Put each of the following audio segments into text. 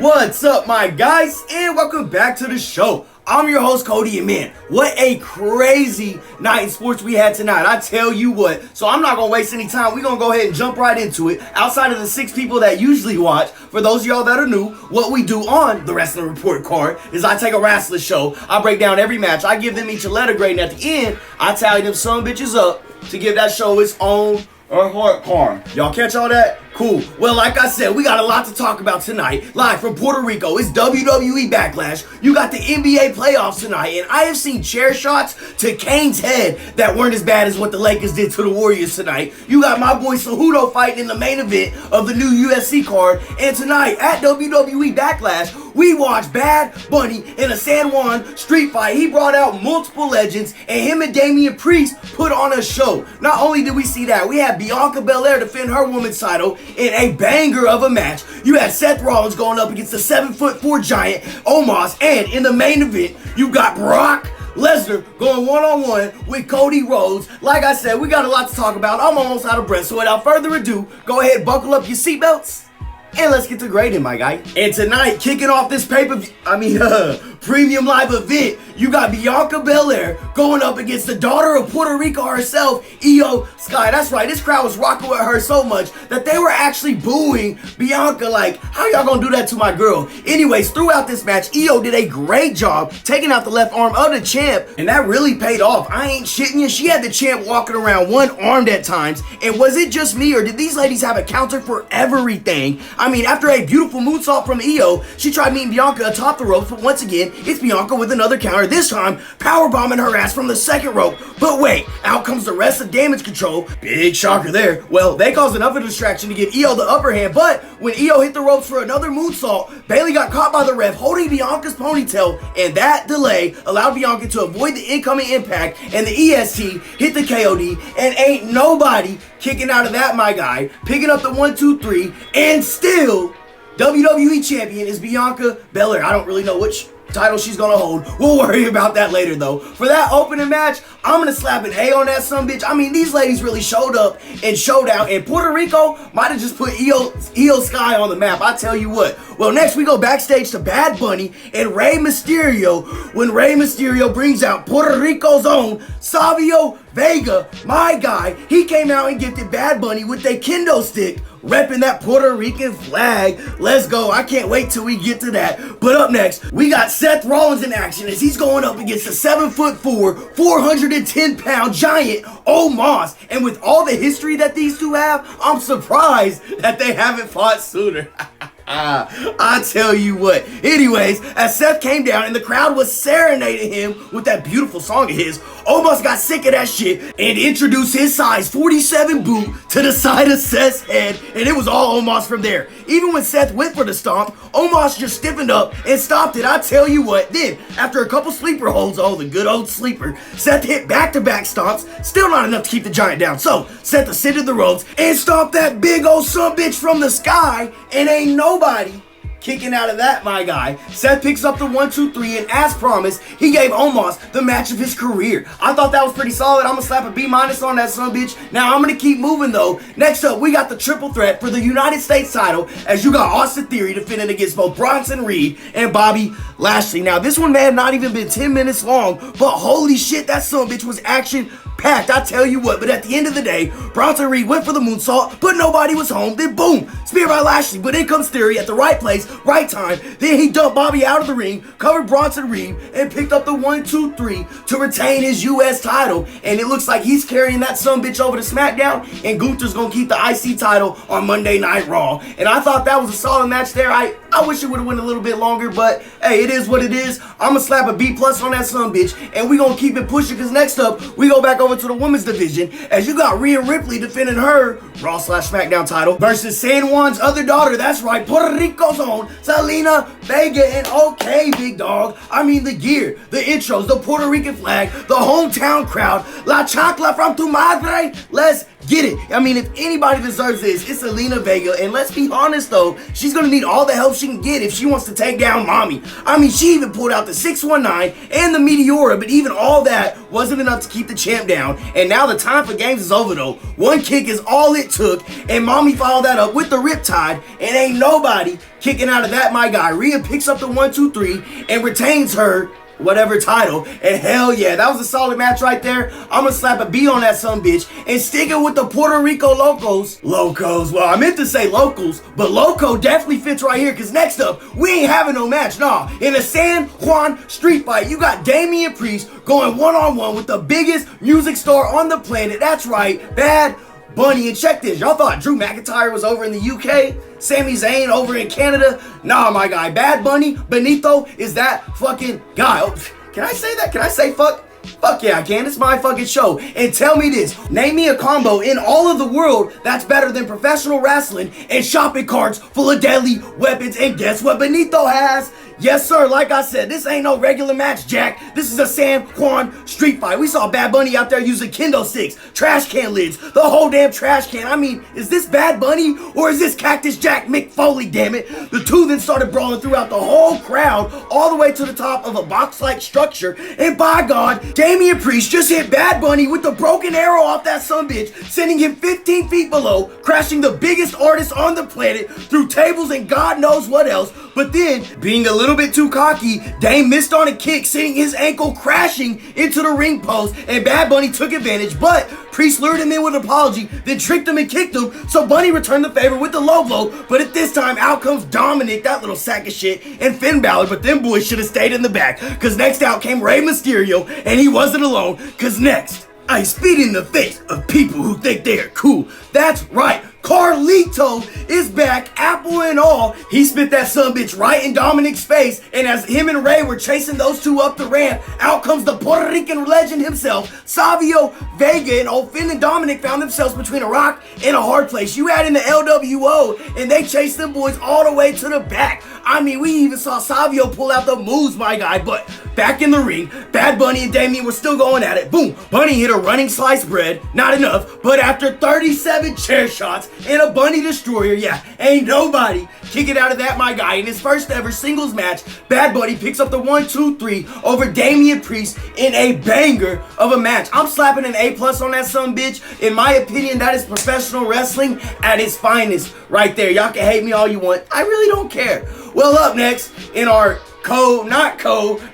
What's up, my guys, and welcome back to the show. I'm your host, Cody, and man, what a crazy night in sports we had tonight. I tell you what. So I'm not gonna waste any time. We're gonna go ahead and jump right into it. Outside of the 6 people that usually watch, for those of y'all that are new, what we do on the Wrestling Report card is I take a Wrasslin show, I break down every match, I give them each a letter grade, and at the end, I tally them some bitches up to give that show its own heart card. Y'all catch all that? Cool. Well, like I said, we got a lot to talk about tonight. Live from Puerto Rico, it's WWE Backlash. You got the NBA playoffs tonight, and I have seen chair shots to Kane's head that weren't as bad as what the Lakers did to the Warriors tonight. You got my boy Cejudo fighting in the main event of the new UFC card, and tonight at WWE Backlash, we watched Bad Bunny in a San Juan street fight. He brought out multiple legends, and him and Damian Priest put on a show. Not only did we see that, we had Bianca Belair defend her women's title in a banger of a match. You had Seth Rollins going up against the 7'4" giant Omos, and in the main event, you got Brock Lesnar going one-on-one with Cody Rhodes. Like I said, we got a lot to talk about. I'm almost out of breath, so without further ado, go ahead, buckle up your seatbelts, and let's get to grading, my guy. And tonight, kicking off this premium live event, you got Bianca Belair going up against the daughter of Puerto Rico herself, Io Sky. That's right, this crowd was rocking with her so much that they were actually booing Bianca like, how y'all gonna do that to my girl? Anyways, throughout this match, Io did a great job taking out the left arm of the champ, and that really paid off. I ain't shitting you, she had the champ walking around one-armed at times, and was it just me, or did these ladies have a counter for everything? I mean, after a beautiful moonsault from Io, she tried meeting Bianca atop the ropes, but once again, it's Bianca with another counter, this time powerbombing her ass from the second rope. But wait, out comes the rest of Damage Control. Big shocker there. Well, they caused enough of a distraction to give Io the upper hand, but when Io hit the ropes for another moonsault, Bayley got caught by the ref holding Bianca's ponytail, and that delay allowed Bianca to avoid the incoming impact, and the EST hit the KOD, and ain't nobody kicking out of that, my guy. Picking up the 1, 2, 3, and still WWE champion is Bianca Belair. I don't really know which title she's gonna hold. We'll worry about that later though. For that opening match, I'm gonna slap an A on that sumbitch. I mean, these ladies really showed up and showed out, and Puerto Rico might have just put Io Sky on the map. I tell you what. Well, next we go backstage to Bad Bunny and Rey Mysterio when Rey Mysterio brings out Puerto Rico's own Savio Vega, my guy. He came out and gifted Bad Bunny with a kendo stick, repping that Puerto Rican flag. Let's go. I can't wait till we get to that. But up next, we got Seth Rollins in action as he's going up against the 7'4", 410-pound giant Omos. And with all the history that these two have, I'm surprised that they haven't fought sooner. I tell you what. Anyways, as Seth came down and the crowd was serenading him with that beautiful song of his, Omos got sick of that shit and introduced his size 47 boot to the side of Seth's head, and it was all Omos from there. Even when Seth went for the stomp, Omos just stiffened up and stopped it. I tell you what. Then, after a couple sleeper holds, oh, the good old sleeper, Seth hit back-to-back stomps, still not enough to keep the giant down. So, Seth ascended the ropes and stomped that big old sumbitch from the sky, and ain't nobody kicking out of that, my guy. Seth picks up the 1, 2, 3, and as promised, he gave Omos the match of his career. I thought that was pretty solid. I'm gonna slap a B- on that sumbitch. Now I'm gonna keep moving though. Next up, we got the triple threat for the United States title, as you got Austin Theory defending against both Bronson Reed and Bobby Lashley. Now this one may have not even been 10 minutes long, but holy shit, that sumbitch was action packed, I tell you what. But at the end of the day, Bronson Reed went for the moonsault, but nobody was home. Then boom, spear by Lashley, but in comes Theory at the right place, right time. Then he dumped Bobby out of the ring, covered Bronson Reed, and picked up the 1, 2, 3 to retain his US title. And it looks like he's carrying that sumbitch over to SmackDown, and Gunther's gonna keep the IC title on Monday Night Raw. And I thought that was a solid match there. I wish it would have went a little bit longer, but hey, it is what it is. I'm gonna slap a B+ on that sumbitch, and we gonna keep it pushing, because next up, we go back over to the women's division, as you got Rhea Ripley defending her Raw/SmackDown title versus San Juan's other daughter. That's right, Puerto Rico's own Zelina Vega. And okay, big dog, I mean the gear, the intros, the Puerto Rican flag, the hometown crowd, La Chancla from tu madre. Let's get it. I mean, if anybody deserves this, it's Zelina Vega. And let's be honest though, she's gonna need all the help she can get if she wants to take down Mommy. I mean, she even pulled out the 619 and the Meteora, but even all that wasn't enough to keep the champ down. And now the time for games is over though. One kick is all it took, and Mommy followed that up with the Riptide, and ain't nobody kicking out of that, my guy. Rhea picks up the 1-2-3 and retains her whatever title, and hell yeah, that was a solid match right there. I'm gonna slap a B on that sumbitch and stick it with the Puerto Rico Locos. Well, I meant to say locals, but Loco definitely fits right here, because next up, we ain't having no match, nah. In the San Juan street fight, you got Damian Priest going one-on-one with the biggest music star on the planet. That's right, Bad Bunny. And check this, y'all thought Drew McIntyre was over in the UK? Sami Zayn over in Canada? Nah, my guy, Bad Bunny, Benito is that fucking guy. Oh, can I say that? Can I say fuck? Fuck yeah, I can. It's my fucking show. And tell me this, name me a combo in all of the world that's better than professional wrestling and shopping carts full of deadly weapons. And guess what Benito has? Yes, sir. Like I said, this ain't no regular match, Jack. This is a San Juan street fight. We saw Bad Bunny out there using kendo sticks, trash can lids, the whole damn trash can. I mean, is this Bad Bunny or is this Cactus Jack Mick Foley, damn it? The two then started brawling throughout the whole crowd, all the way to the top of a box-like structure. And by God, Damian Priest just hit Bad Bunny with the broken arrow off that sumbitch, sending him 15 feet below, crashing the biggest artist on the planet through tables and God knows what else. But then, being a little bit too cocky, Dame missed on a kick, sending his ankle crashing into the ring post, and Bad Bunny took advantage, but Priest lured him in with an apology, then tricked him and kicked him, so Bunny returned the favor with the low blow. But at this time, out comes Dominic, that little sack of shit, and Finn Balor, but them boys should have stayed in the back, because next out came Rey Mysterio, and he wasn't alone, because next, I spit in the face of people who think they are cool. That's right, Carlito is back, apple and all. He spit that sumbitch right in Dominic's face, and as him and Ray were chasing those two up the ramp, out comes the Puerto Rican legend himself, Savio Vega, and old Finn and Dominic found themselves between a rock and a hard place. You add in the LWO, and they chased them boys all the way to the back. I mean, we even saw Savio pull out the moves, my guy, but back in the ring, Bad Bunny and Damian were still going at it. Boom, Bunny hit a running sliced bread, not enough, but after 37 chair shots and a Bunny Destroyer, yeah, ain't nobody kicking out of that, my guy. In his first ever singles match, Bad Bunny picks up the 1-2-3 over Damian Priest in a banger of a match. I'm slapping an A+ on that sumbitch. In my opinion, that is professional wrestling at its finest right there. Y'all can hate me all you want. I really don't care. Well, up next in our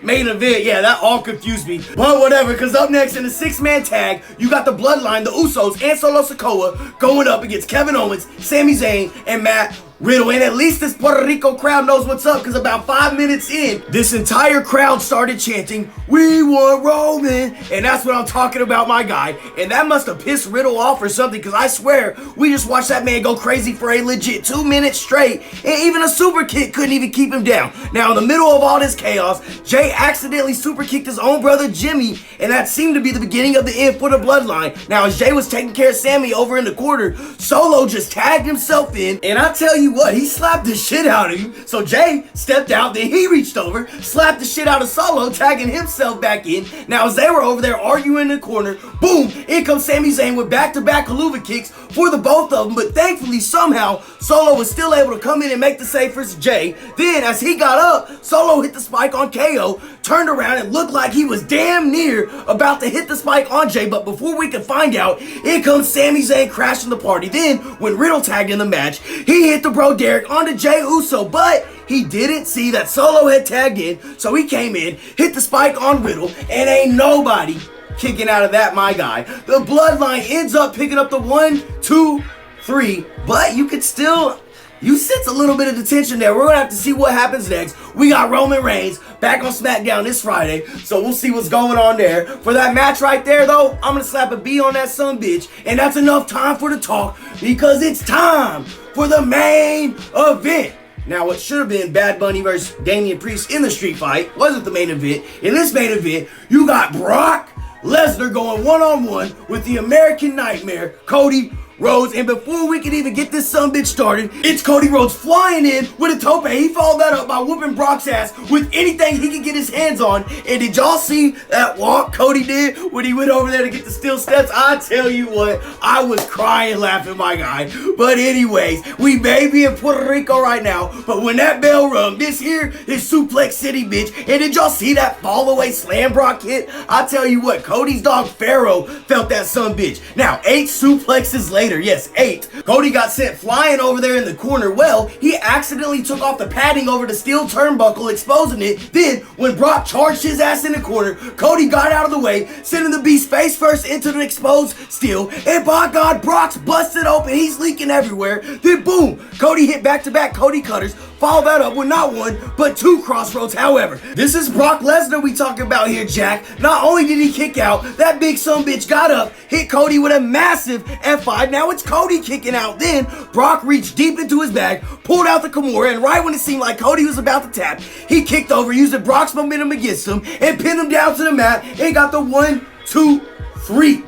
main event. Yeah, that all confused me. But whatever, because up next in the 6-man tag, you got the Bloodline, the Usos, and Solo Sikoa going up against Kevin Owens, Sami Zayn, and Matt Riddle. And at least this Puerto Rico crowd knows what's up, because about 5 minutes in, this entire crowd started chanting, "We want Roman," and that's what I'm talking about, my guy. And that must have pissed Riddle off or something, because I swear, we just watched that man go crazy for a legit 2 minutes straight, and even a super kick couldn't even keep him down. Now, in the middle of all this chaos, Jay accidentally super kicked his own brother Jimmy, and that seemed to be the beginning of the end for the Bloodline. Now, as Jay was taking care of Sammy over in the corner, Solo just tagged himself in, and I tell you what, he slapped the shit out of him. So Jay stepped out, then he reached over, slapped the shit out of Solo, tagging himself back in. Now, as they were over there arguing in the corner, boom, in comes Sami Zayn with back-to-back Haluva kicks for the both of them. But thankfully, somehow, Solo was still able to come in and make the save for Jay. Then, as he got up, Solo hit the spike on KO, turned around and looked like he was damn near about to hit the spike on Jay. But before we could find out, in comes Sami Zayn crashing the party. Then, when Riddle tagged in the match, he hit the bro Derek onto Jay Uso, but he didn't see that Solo had tagged in, so he came in, hit the spike on Riddle, and ain't nobody kicking out of that, my guy. The Bloodline ends up picking up the 1-2-3, but you could still, you sense a little bit of the tension there. We're going to have to see what happens next. We got Roman Reigns back on SmackDown this Friday, so we'll see what's going on there. For that match right there, though, I'm going to slap a B on that sumbitch, and that's enough time for the talk, because it's time for the main event. Now, what should have been Bad Bunny versus Damian Priest in the street fight wasn't the main event. In this main event, you got Brock Lesnar going one-on-one with the American Nightmare, Cody Rhodes, and before we can even get this sumbitch started, it's Cody Rhodes flying in with a tope. He followed that up by whooping Brock's ass with anything he could get his hands on. And did y'all see that walk Cody did when he went over there to get the steel steps? I tell you what, I was crying laughing, my guy. But anyways, we may be in Puerto Rico right now, but when that bell rung, this here is Suplex City, bitch. And did y'all see that fall away slam Brock hit? I tell you what, Cody's dog Pharaoh felt that sumbitch. Now, 8 suplexes later, yes, 8. Cody got sent flying over there in the corner. Well, he accidentally took off the padding over the steel turnbuckle, exposing it. Then, when Brock charged his ass in the corner, Cody got out of the way, sending the beast face first into the exposed steel. And by God, Brock's busted open. He's leaking everywhere. Then, boom, Cody hit back-to-back Cody cutters. Follow that up with not 1, but 2 crossroads. However, this is Brock Lesnar we talking about here, Jack. Not only did he kick out, that big sumbitch got up, hit Cody with a massive F5. Now it's Cody kicking out. Then Brock reached deep into his bag, pulled out the Kimura, and right when it seemed like Cody was about to tap, he kicked over, using Brock's momentum against him, and pinned him down to the mat, and got the 1, 2, 3.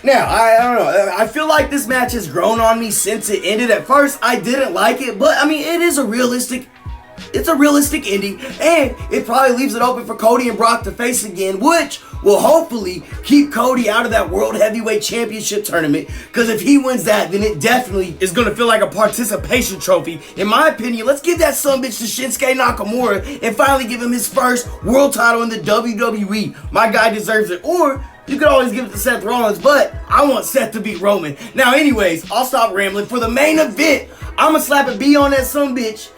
Now, I don't know. I feel like this match has grown on me since it ended. At first, I didn't like it, but I mean, it is a realistic ending, and it probably leaves it open for Cody and Brock to face again, which will hopefully keep Cody out of that World Heavyweight Championship tournament, because if he wins that, then it definitely is going to feel like a participation trophy. In my opinion, let's give that sumbitch to Shinsuke Nakamura and finally give him his first world title in the WWE. My guy deserves it. Or you could always give it to Seth Rollins, but I want Seth to beat Roman. Now, anyways, I'll stop rambling. For the main event, I'm going to slap a B on that sumbitch.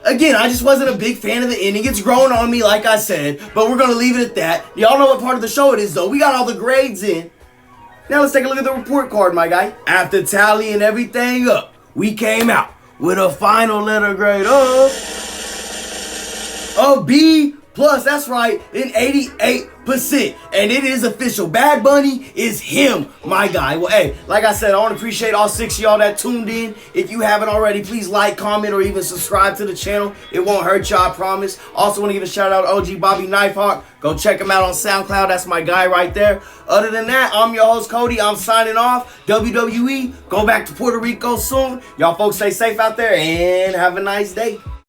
Again, I just wasn't a big fan of the ending. It's grown on me, like I said, but we're going to leave it at that. Y'all know what part of the show it is, though. We got all the grades in. Now, let's take a look at the report card, my guy. After tallying everything up, we came out with a final letter grade of a B+. That's right, an 88%. And it is official. Bad Bunny is him, my guy. Well, hey, like I said, I want to appreciate all 6 of y'all that tuned in. If you haven't already, please like, comment, or even subscribe to the channel. It won't hurt y'all, I promise. Also want to give a shout out to OG Bobby Knifehawk. Go check him out on SoundCloud. That's my guy right there. Other than that, I'm your host, Cody. I'm signing off. WWE, go back to Puerto Rico soon. Y'all folks stay safe out there and have a nice day.